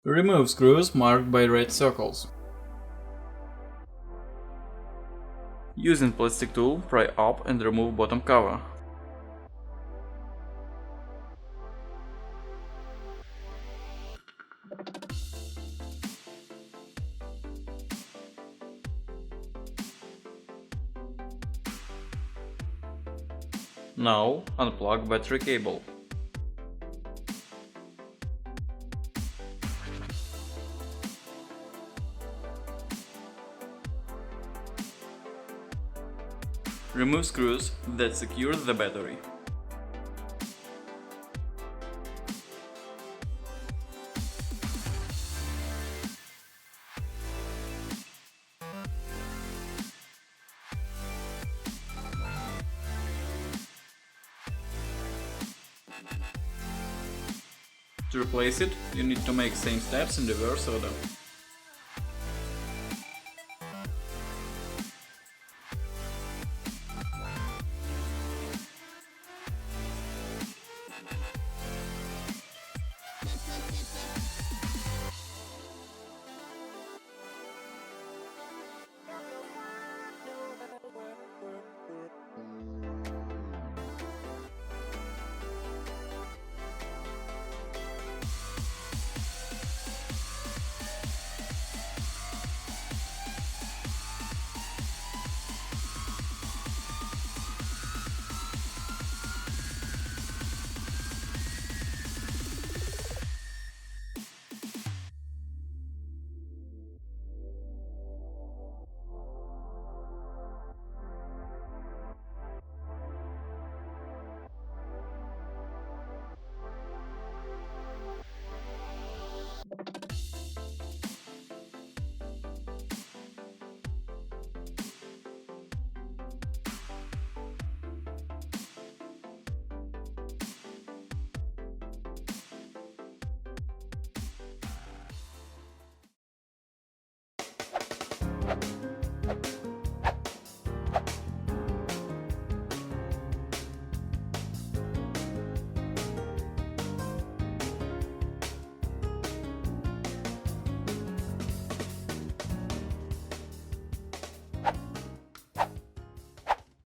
Remove screws marked by red circles. Using plastic tool, pry up and remove bottom cover. Now unplug battery cable. Remove screws that secure the battery. To replace it, you need to make same steps in reverse order.